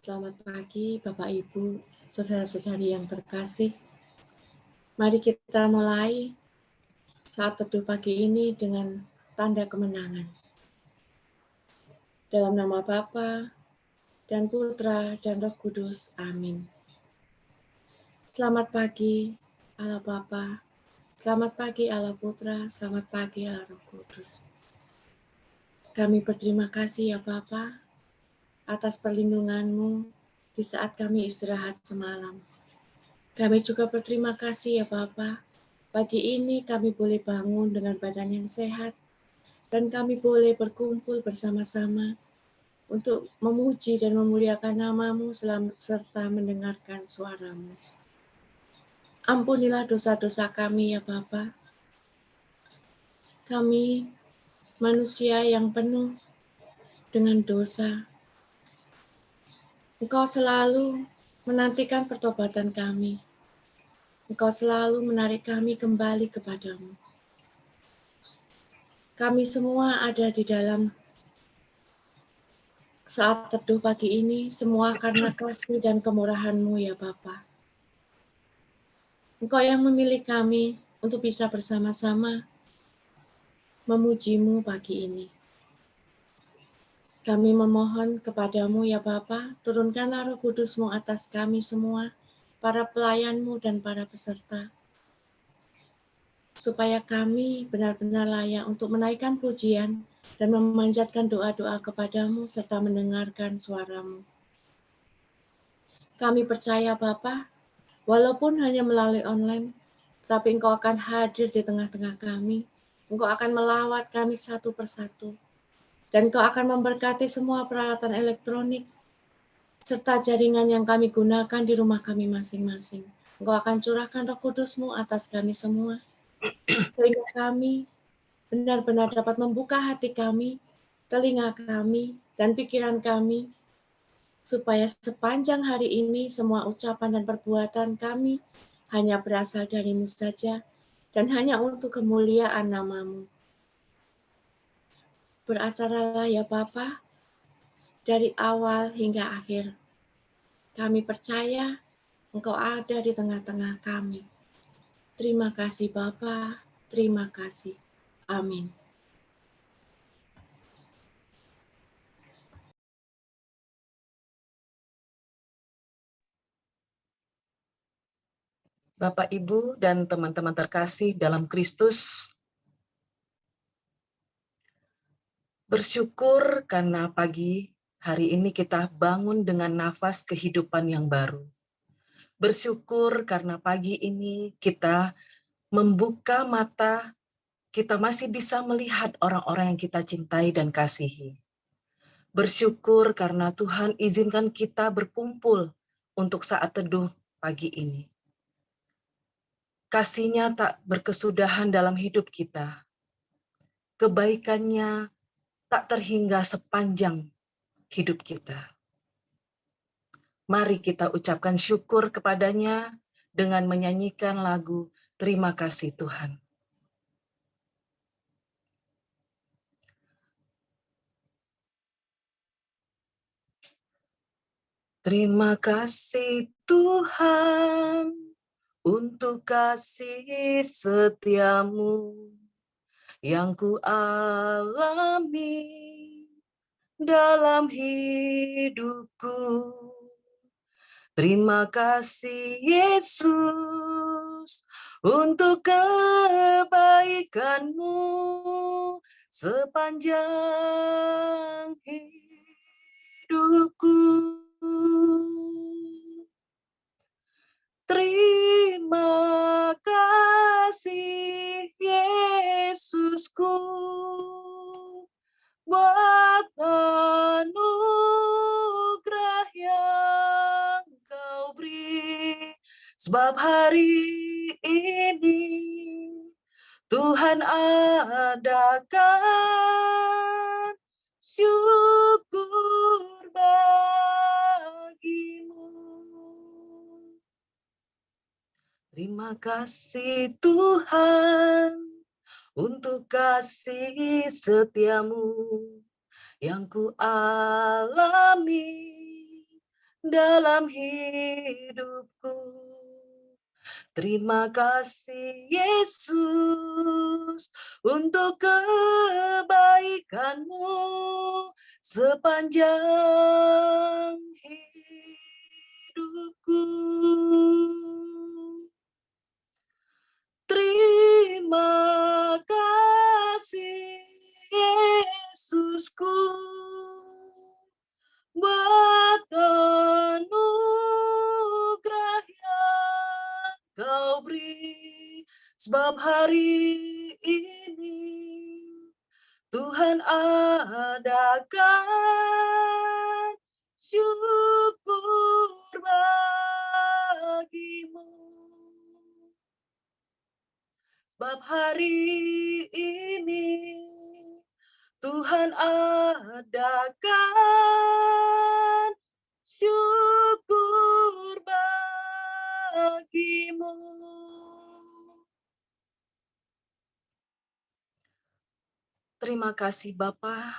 Selamat pagi, Bapak Ibu, saudara-saudari yang terkasih. Mari kita mulai saat teduh pagi ini dengan tanda kemenangan. Dalam nama Bapa dan Putra dan Roh Kudus. Amin. Selamat pagi, Allah Bapa. Selamat pagi, Allah Putra. Selamat pagi, Allah Roh Kudus. Kami berterima kasih ya Bapa atas perlindungan-Mu di saat kami istirahat semalam. Kami juga berterima kasih ya Bapa. Pagi ini kami boleh bangun dengan badan yang sehat dan kami boleh berkumpul bersama-sama untuk memuji dan memuliakan nama-Mu serta mendengarkan suara-Mu. Ampunilah dosa-dosa kami ya Bapa. Kami manusia yang penuh dengan dosa. Engkau selalu menantikan pertobatan kami. Engkau selalu menarik kami kembali kepadamu. Kami semua ada di dalam saat teduh pagi ini, semua karena kasih dan kemurahan-Mu ya Bapa. Engkau yang memilih kami untuk bisa bersama-sama memuji-Mu pagi ini. Kami memohon kepadamu ya Bapa, turunkanlah Roh Kudus-Mu atas kami semua, para pelayan-Mu dan para peserta, supaya kami benar-benar layak untuk menaikkan pujian dan memanjatkan doa-doa kepadamu serta mendengarkan suara-Mu. Kami percaya Bapa, walaupun hanya melalui online, tapi Engkau akan hadir di tengah-tengah kami. Engkau akan melawat kami satu persatu. Dan Engkau akan memberkati semua peralatan elektronik, serta jaringan yang kami gunakan di rumah kami masing-masing. Engkau akan curahkan Roh Kudus-Mu atas kami semua, sehingga kami benar-benar dapat membuka hati kami, telinga kami, dan pikiran kami, supaya sepanjang hari ini semua ucapan dan perbuatan kami hanya berasal dari-Mu saja, dan hanya untuk kemuliaan nama-Mu. Beracaralah ya Bapa, dari awal hingga akhir. Kami percaya Engkau ada di tengah-tengah kami. Terima kasih Bapa, terima kasih. Amin. Bapak, Ibu, dan teman-teman terkasih dalam Kristus, bersyukur karena pagi hari ini kita bangun dengan nafas kehidupan yang baru. Bersyukur karena pagi ini kita membuka mata, kita masih bisa melihat orang-orang yang kita cintai dan kasihi. Bersyukur karena Tuhan izinkan kita berkumpul untuk saat teduh pagi ini. Kasih-Nya tak berkesudahan dalam hidup kita. Kebaikannya tak terhingga sepanjang hidup kita. Mari kita ucapkan syukur kepadanya dengan menyanyikan lagu Terima Kasih Tuhan. Terima kasih Tuhan untuk kasih setiamu yang ku alami dalam hidupku. Terima kasih Yesus untuk kebaikan-Mu sepanjang hidupku. Terima kasih Yesusku buat anugerah yang Kau beri, sebab hari ini Tuhan adakan syukur bagimu. Terima kasih Tuhan untuk kasih setiamu yang ku alami dalam hidupku. Terima kasih Yesus untuk kebaikan-Mu sepanjang hidupku. Terima kasih Yesusku buat anugerah yang Kau beri, sebab hari ini Tuhan adakan syukur bagimu. Sebab hari ini Tuhan adakan syukur bagimu. Terima kasih Bapa,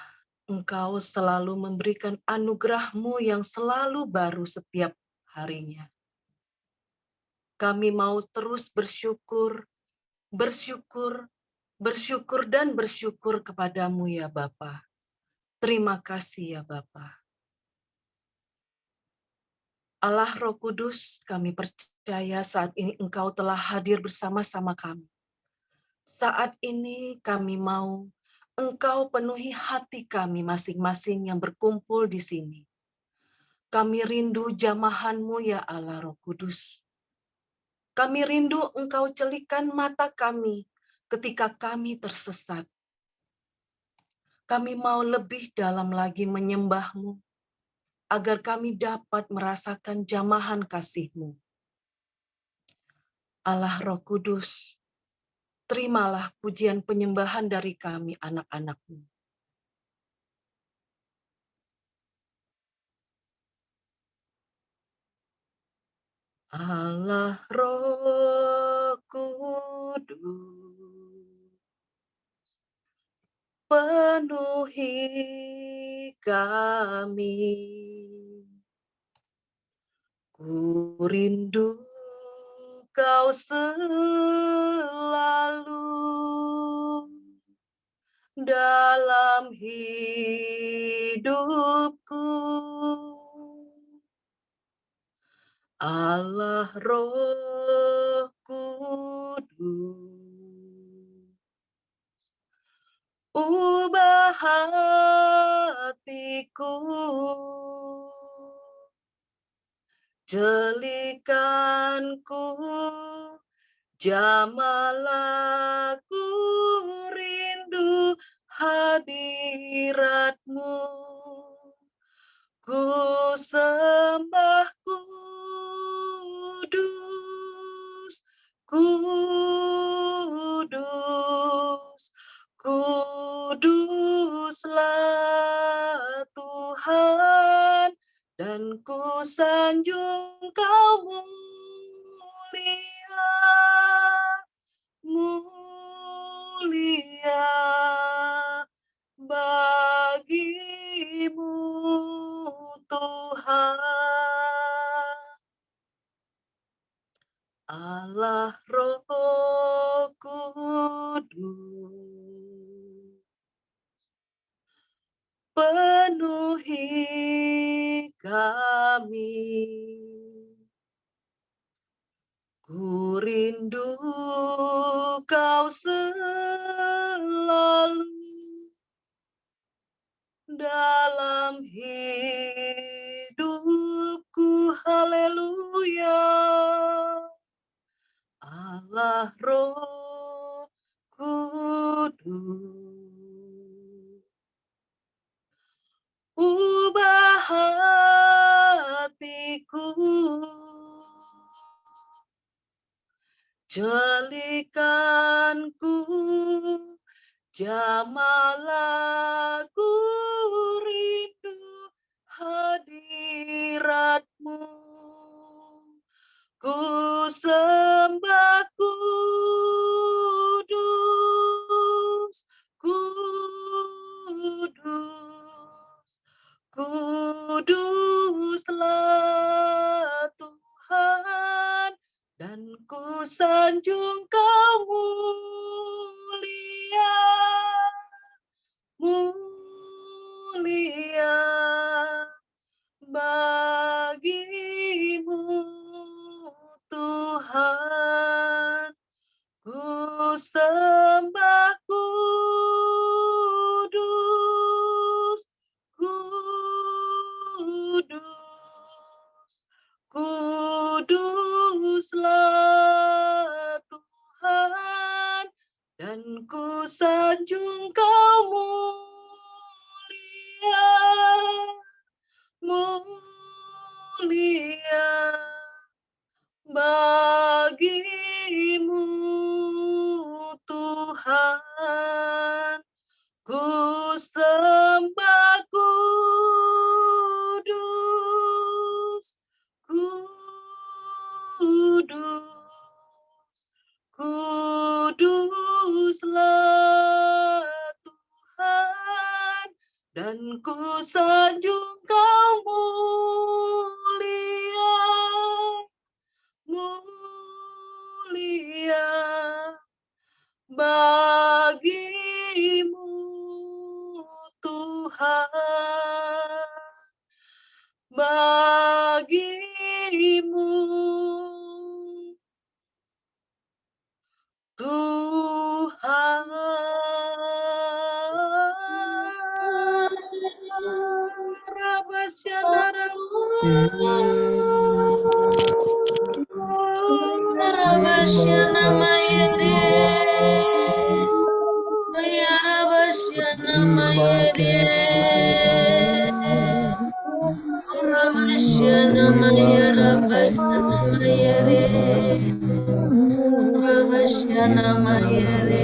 Engkau selalu memberikan anugerah-Mu yang selalu baru setiap harinya. Kami mau terus bersyukur, bersyukur, bersyukur dan bersyukur kepadamu ya Bapa. Terima kasih ya Bapa. Allah Roh Kudus, kami percaya saat ini Engkau telah hadir bersama-sama kami. Saat ini kami mau Engkau penuhi hati kami masing-masing yang berkumpul di sini. Kami rindu jamahan-Mu ya Allah Roh Kudus. Kami rindu Engkau celikan mata kami ketika kami tersesat. Kami mau lebih dalam lagi menyembah-Mu, agar kami dapat merasakan jamahan kasih-Mu. Allah Roh Kudus, terimalah pujian penyembahan dari kami anak-anak-Mu. Allah Roh Kudus, penuhi kami. Ku rindu Kau selalu dalam hidupku. Allah Roh Kudus, ubah hatiku, jelikanku, jamalah ku rindu hadirat-Mu. Ku sembah kudus, kudus, kuduslah Tuhan, dan ku sanjung Kau mulia, mulia bagimu Tuhan. Allah Roh Kudus, penuhi kami. Ku rindu Kau selalu dalam hidupku. Haleluya. Allah Roh Kudus, ubah hatiku, jelikanku, jamalah ku rindu hadirat-Mu. Ku sembah kudus, kudus, kuduslah sanjung Kau mulia, mulia bagimu Tuhan. Ku sembah kudus, kudus, kuduslah Tuhan, dan ku sanjung Kau mulia, mulia bagimu Tuhan. Ku sembah kudus, kudus, kuduslah Tuhan, dan ku sanjung Kau mulia, mulia bagimu Tuhan, bagimu Tuhan. Rabasyandara Rabasyana Mayere, Rabasyana Mayere, Rabasyana Mayere, Rabasyana Mayere, Rabasyana Mayere,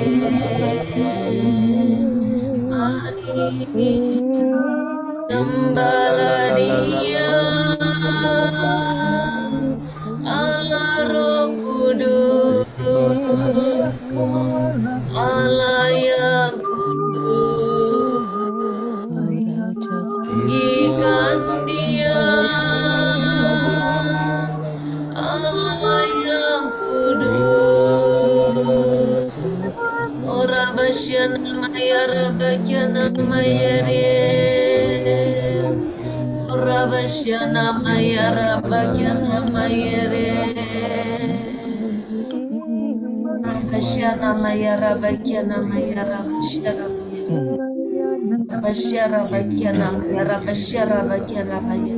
Mari sembahlah Dia, Allah Roh Kudus, Allah yang kudus, ikan Dia, Allah yang kudus. Ora basyana maya rabakyana mayere, ora basyana maya rabakyana mayere, rabasyana maya rabakyana maya rabasyana rabasyara bakyana maya rabasyara bakyana maya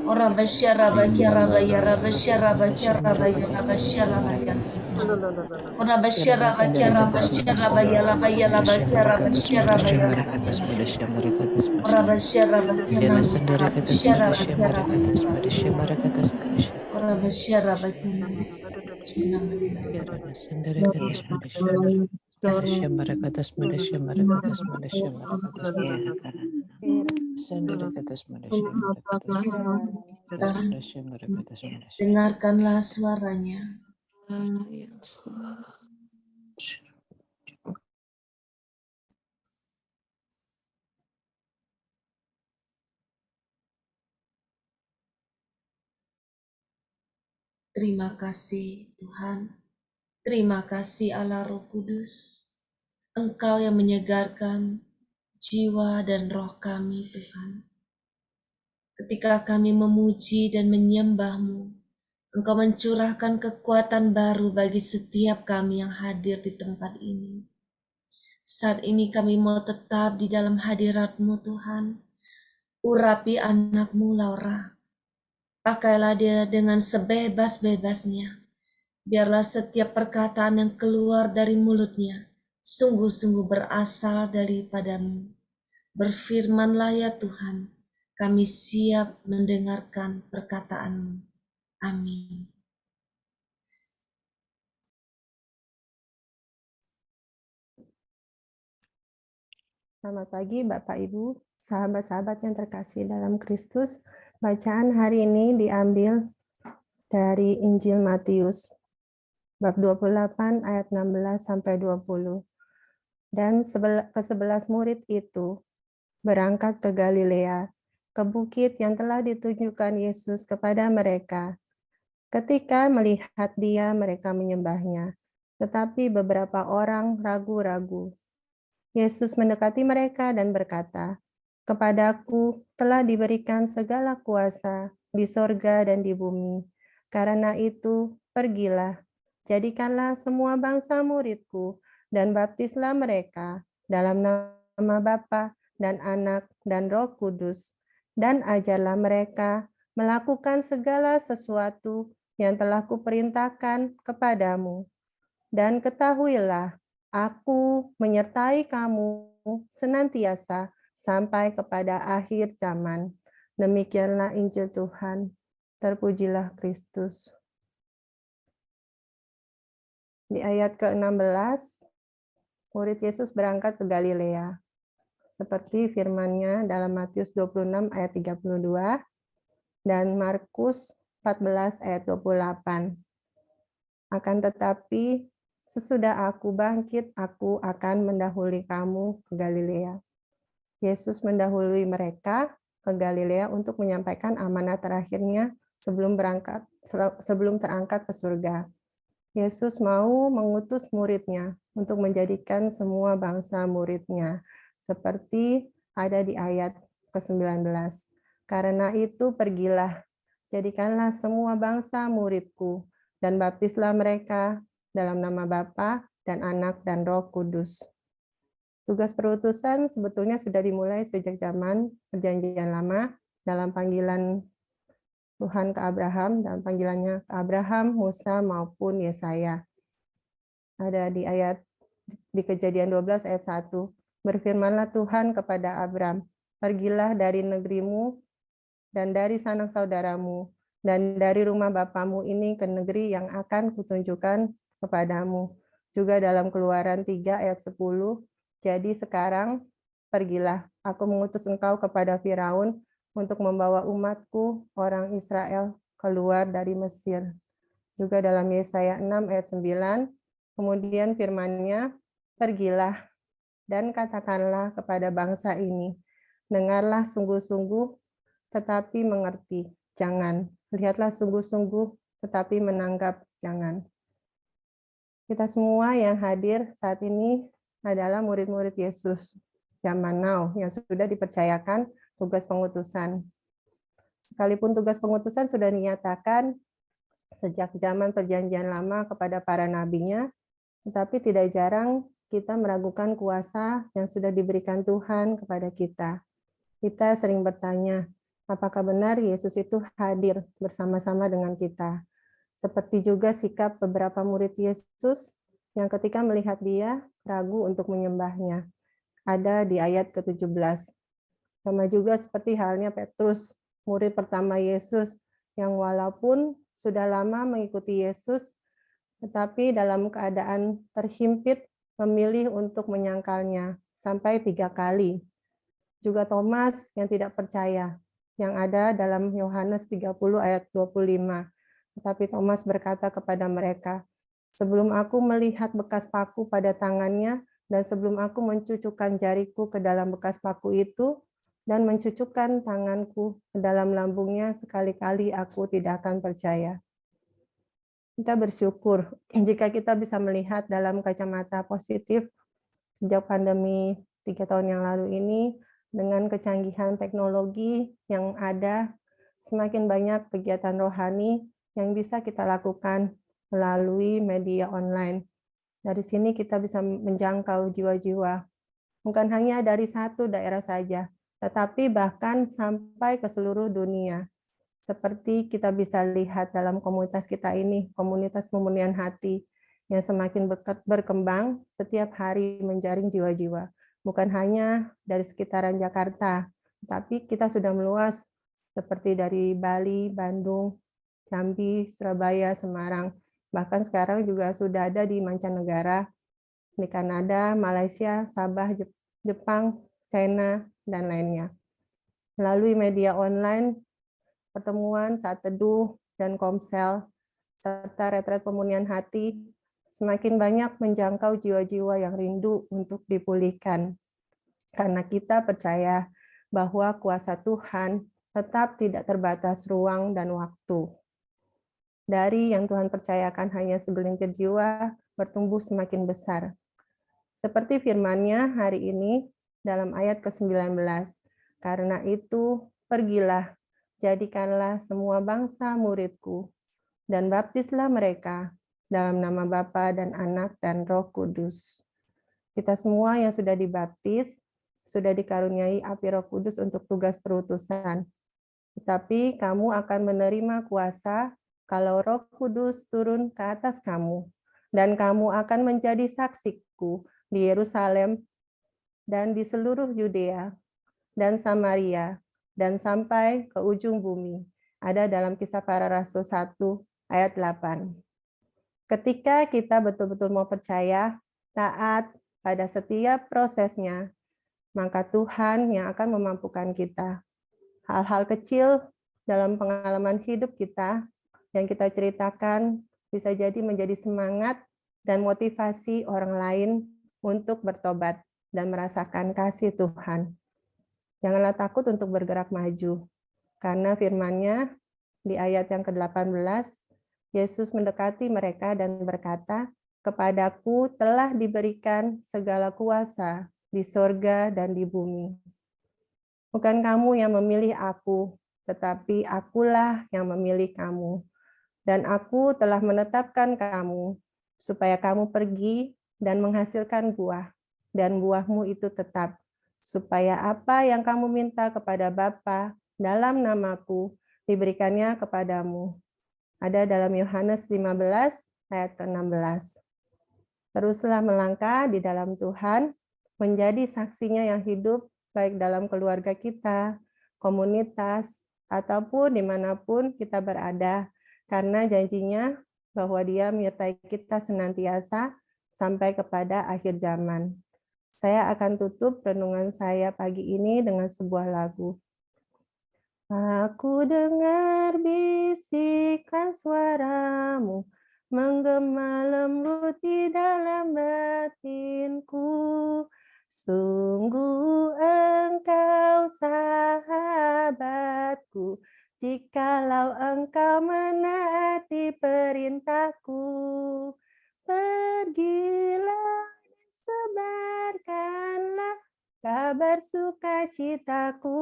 ora basyara bakyara maya rabasyara bakyara maya rabasyara bakyana ora basyara bakyara basyara maya bakyana bakyara basyara maya ora basyara bakyana basyara bakyara ora basyara bakyana dengarkanlah suaranya. Terima kasih Tuhan, terima kasih Allah Roh Kudus, Engkau yang menyegarkan jiwa dan roh kami Tuhan. Ketika kami memuji dan menyembah-Mu, Engkau mencurahkan kekuatan baru bagi setiap kami yang hadir di tempat ini. Saat ini kami mau tetap di dalam hadirat-Mu Tuhan. Urapi anak-Mu Laura. Pakailah dia dengan sebebas-bebasnya. Biarlah setiap perkataan yang keluar dari mulutnya sungguh-sungguh berasal daripada-Mu. Berfirmanlah ya Tuhan, kami siap mendengarkan perkataan-Mu. Amin. Selamat pagi Bapak Ibu, sahabat-sahabat yang terkasih dalam Kristus. Bacaan hari ini diambil dari Injil Matius, bab 28 ayat 16 sampai 20. Dan ke-11 murid itu berangkat ke Galilea, ke bukit yang telah ditunjukkan Yesus kepada mereka. Ketika melihat dia, mereka menyembahnya. Tetapi beberapa orang ragu-ragu. Yesus mendekati mereka dan berkata, "Kepadaku telah diberikan segala kuasa di sorga dan di bumi. Karena itu, pergilah, jadikanlah semua bangsa muridku, dan baptislah mereka dalam nama Bapa dan Anak dan Roh Kudus, dan ajarlah mereka melakukan segala sesuatu yang telah kuperintahkan kepadamu. Dan ketahuilah, aku menyertai kamu senantiasa sampai kepada akhir zaman." Demikianlah Injil Tuhan. Terpujilah Kristus. Di ayat ke-16, murid Yesus berangkat ke Galilea. Seperti firman-Nya dalam Matius 26 ayat 32 dan Markus 14 ayat 28. Akan tetapi, sesudah aku bangkit, aku akan mendahului kamu ke Galilea. Yesus mendahului mereka ke Galilea untuk menyampaikan amanat terakhirnya sebelum terangkat ke surga. Yesus mau mengutus muridnya untuk menjadikan semua bangsa muridnya, seperti ada di ayat ke-19. Karena itu pergilah, jadikanlah semua bangsa muridku, dan baptislah mereka dalam nama Bapa dan Anak dan Roh Kudus. Tugas perutusan sebetulnya sudah dimulai sejak zaman Perjanjian Lama dalam panggilan Tuhan ke Abraham, dalam panggilannya ke Abraham, Musa, maupun Yesaya. Ada di Kejadian 12 ayat 1. Berfirmanlah Tuhan kepada Abram, "Pergilah dari negerimu dan dari sanak saudaramu, dan dari rumah bapamu ini ke negeri yang akan kutunjukkan kepadamu." Juga dalam Keluaran 3 ayat 10, "Jadi sekarang pergilah, aku mengutus engkau kepada Firaun untuk membawa umatku, orang Israel, keluar dari Mesir." Juga dalam Yesaya 6 ayat 9, kemudian firman-Nya, "Pergilah dan katakanlah kepada bangsa ini, dengarlah sungguh-sungguh, tetapi mengerti, jangan. Lihatlah sungguh-sungguh, tetapi menanggap, jangan." Kita semua yang hadir saat ini adalah murid-murid Yesus zaman now yang sudah dipercayakan tugas pengutusan. Sekalipun tugas pengutusan sudah dinyatakan sejak zaman Perjanjian Lama kepada para nabinya, tetapi tidak jarang kita meragukan kuasa yang sudah diberikan Tuhan kepada kita. Kita sering bertanya, apakah benar Yesus itu hadir bersama-sama dengan kita? Seperti juga sikap beberapa murid Yesus yang ketika melihat dia ragu untuk menyembahnya. Ada di ayat ke-17. Sama juga seperti halnya Petrus, murid pertama Yesus, yang walaupun sudah lama mengikuti Yesus, tetapi dalam keadaan terhimpit memilih untuk menyangkalnya sampai 3 kali. Juga Thomas yang tidak percaya, yang ada dalam Yohanes 30 ayat 25. Tetapi Thomas berkata kepada mereka, "Sebelum aku melihat bekas paku pada tangannya, dan sebelum aku mencucukkan jariku ke dalam bekas paku itu, dan mencucukkan tanganku ke dalam lambungnya, sekali-kali aku tidak akan percaya." Kita bersyukur jika kita bisa melihat dalam kacamata positif sejak pandemi 3 tahun yang lalu ini, dengan kecanggihan teknologi yang ada, semakin banyak kegiatan rohani yang bisa kita lakukan melalui media online. Dari sini kita bisa menjangkau jiwa-jiwa, bukan hanya dari satu daerah saja, tetapi bahkan sampai ke seluruh dunia. Seperti kita bisa lihat dalam komunitas kita ini, komunitas pemurnian hati, yang semakin berkembang setiap hari menjaring jiwa-jiwa. Bukan hanya dari sekitaran Jakarta, tapi kita sudah meluas seperti dari Bali, Bandung, Jambi, Surabaya, Semarang. Bahkan sekarang juga sudah ada di mancanegara, di Kanada, Malaysia, Sabah, Jepang, China, dan lainnya. Melalui media online, pertemuan saat teduh dan komsel, serta retret pemurnian hati, semakin banyak menjangkau jiwa-jiwa yang rindu untuk dipulihkan. Karena kita percaya bahwa kuasa Tuhan tetap tidak terbatas ruang dan waktu. dari yang Tuhan percayakan hanya segelintir jiwa bertumbuh semakin besar. Seperti firman-Nya hari ini dalam ayat ke-19. Karena itu, pergilah, jadikanlah semua bangsa murid-Ku, dan baptislah mereka dalam nama Bapa dan Anak dan Roh Kudus. Kita semua yang sudah dibaptis, sudah dikaruniai api Roh Kudus untuk tugas perutusan. Tetapi kamu akan menerima kuasa kalau Roh Kudus turun ke atas kamu, dan kamu akan menjadi saksiku di Yerusalem dan di seluruh Yudea dan Samaria dan sampai ke ujung bumi. Ada dalam Kisah Para Rasul 1 ayat 8. Ketika kita betul-betul mau percaya, taat pada setiap prosesnya, maka Tuhan yang akan memampukan kita. Hal-hal kecil dalam pengalaman hidup kita yang kita ceritakan bisa jadi menjadi semangat dan motivasi orang lain untuk bertobat dan merasakan kasih Tuhan. Janganlah takut untuk bergerak maju, karena firman-Nya di ayat yang ke-18, Yesus mendekati mereka dan berkata, "Kepadaku telah diberikan segala kuasa di sorga dan di bumi. Bukan kamu yang memilih aku, tetapi akulah yang memilih kamu. Dan aku telah menetapkan kamu, supaya kamu pergi dan menghasilkan buah, dan buahmu itu tetap, supaya apa yang kamu minta kepada Bapa dalam namaku, diberikannya kepadamu." Ada dalam Yohanes 15 ayat ke-16. Teruslah melangkah di dalam Tuhan, menjadi saksinya yang hidup, baik dalam keluarga kita, komunitas, ataupun dimanapun kita berada, karena janjinya bahwa Dia menyertai kita senantiasa sampai kepada akhir zaman. Saya akan tutup renungan saya pagi ini dengan sebuah lagu. Aku dengar bisikan suaramu, menggema lembut di dalam batinku. Sungguh engkau sahabatku, jikalau engkau menaati perintahku. Pergilah dan sebarkanlah kabar sukacitaku.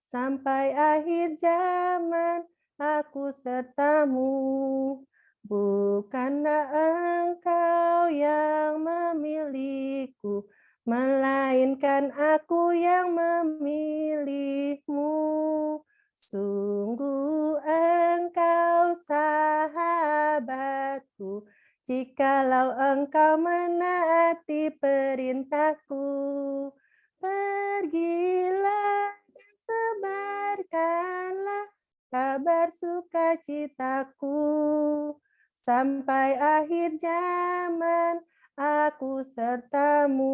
Sampai akhir zaman aku sertamu. Bukanlah engkau yang memilihku, melainkan aku yang memilihmu. Sungguh engkau sahabatku, jikalau engkau menaati perintahku. Pergilah, sebarkanlah kabar sukacitaku. Sampai akhir zaman aku sertamu.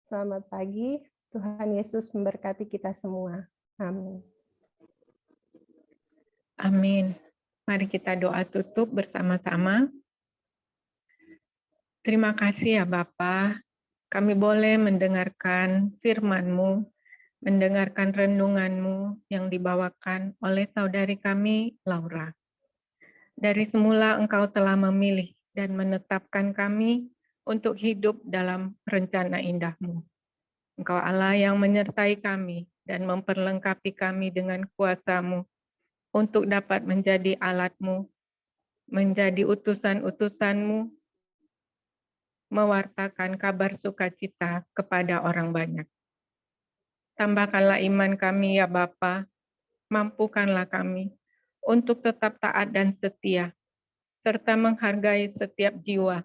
Selamat pagi, Tuhan Yesus memberkati kita semua. Amin. Amin. Mari kita doa tutup bersama-sama. Terima kasih ya Bapa, kami boleh mendengarkan firman-Mu, mendengarkan renungan-Mu yang dibawakan oleh saudari kami, Laura. Dari semula Engkau telah memilih dan menetapkan kami untuk hidup dalam rencana indah-Mu. Engkau Allah yang menyertai kami dan memperlengkapi kami dengan kuasa-Mu untuk dapat menjadi alat-Mu, menjadi utusan-utusan-Mu, mewartakan kabar sukacita kepada orang banyak. Tambahkanlah iman kami ya Bapa, mampukanlah kami untuk tetap taat dan setia, serta menghargai setiap jiwa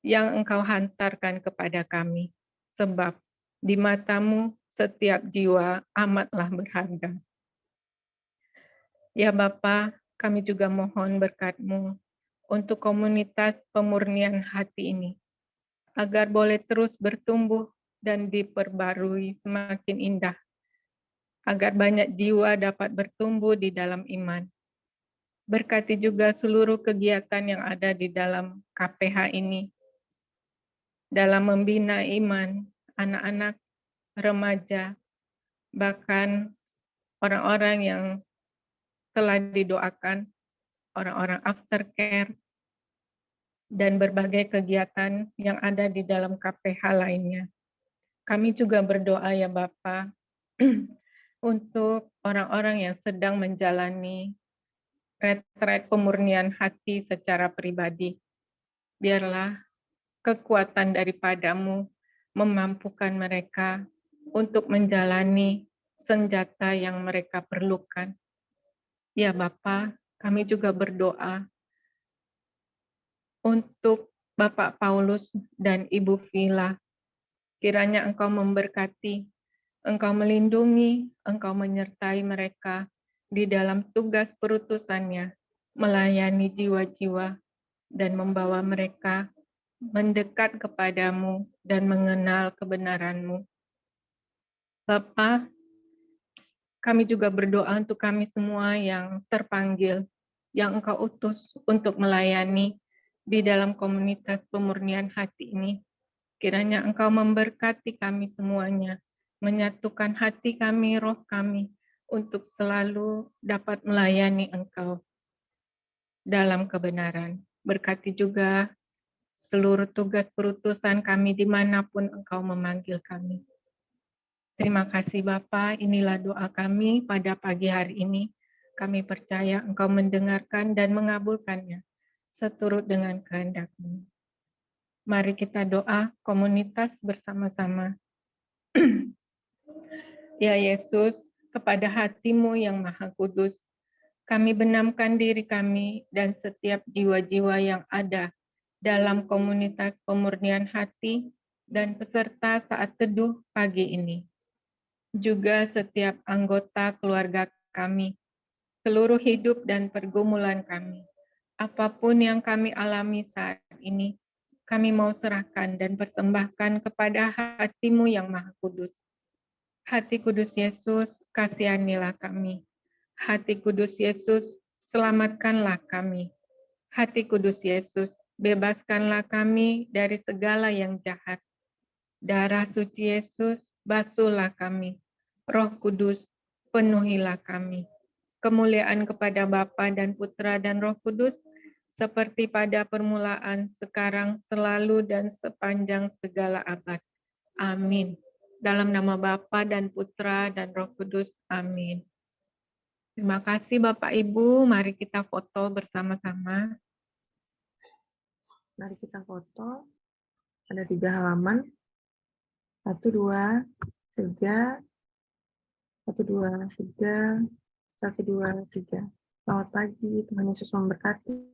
yang Engkau hantarkan kepada kami, sebab di mata-Mu setiap jiwa amatlah berharga. Ya Bapa, kami juga mohon berkat-Mu untuk komunitas pemurnian hati ini, agar boleh terus bertumbuh dan diperbarui semakin indah, agar banyak jiwa dapat bertumbuh di dalam iman. Berkati juga seluruh kegiatan yang ada di dalam KPH ini, dalam membina iman anak-anak, remaja, bahkan orang-orang yang telah didoakan orang-orang aftercare, dan berbagai kegiatan yang ada di dalam KPH lainnya. Kami juga berdoa ya Bapa untuk orang-orang yang sedang menjalani retret pemurnian hati secara pribadi. Biarlah kekuatan daripadamu memampukan mereka untuk menjalani senjata yang mereka perlukan. Ya Bapa, kami juga berdoa untuk Bapak Paulus dan Ibu Vila. Kiranya Engkau memberkati, Engkau melindungi, Engkau menyertai mereka di dalam tugas perutusannya, melayani jiwa-jiwa dan membawa mereka mendekat kepadamu dan mengenal kebenaran-Mu. Bapa, kami juga berdoa untuk kami semua yang terpanggil, yang Engkau utus untuk melayani di dalam komunitas pemurnian hati ini. Kiranya Engkau memberkati kami semuanya, menyatukan hati kami, roh kami, untuk selalu dapat melayani Engkau dalam kebenaran. Berkati juga seluruh tugas perutusan kami dimanapun Engkau memanggil kami. Terima kasih Bapa, inilah doa kami pada pagi hari ini. Kami percaya Engkau mendengarkan dan mengabulkannya seturut dengan kehendak-Mu. Mari kita doa komunitas bersama-sama. Ya Yesus, kepada hati-Mu yang Maha Kudus, kami benamkan diri kami dan setiap jiwa-jiwa yang ada dalam komunitas pemurnian hati dan peserta saat teduh pagi ini. Juga setiap anggota keluarga kami, seluruh hidup dan pergumulan kami. Apapun yang kami alami saat ini, kami mau serahkan dan persembahkan kepada hati-Mu yang Maha Kudus. Hati Kudus Yesus, kasihanilah kami. Hati Kudus Yesus, selamatkanlah kami. Hati Kudus Yesus, bebaskanlah kami dari segala yang jahat. Darah suci Yesus, basuhlah kami. Roh Kudus, penuhilah kami. Kemuliaan kepada Bapa dan Putra dan Roh Kudus, seperti pada permulaan, sekarang, selalu, dan sepanjang segala abad. Amin. Dalam nama Bapa dan Putra dan Roh Kudus. Amin. Terima kasih Bapak Ibu. Mari kita foto bersama-sama. Mari kita foto. Ada 3 halaman. 1, 2, 3. 1, 2, 3. 1, 2, 3. Selamat pagi, Tuhan Yesus memberkati.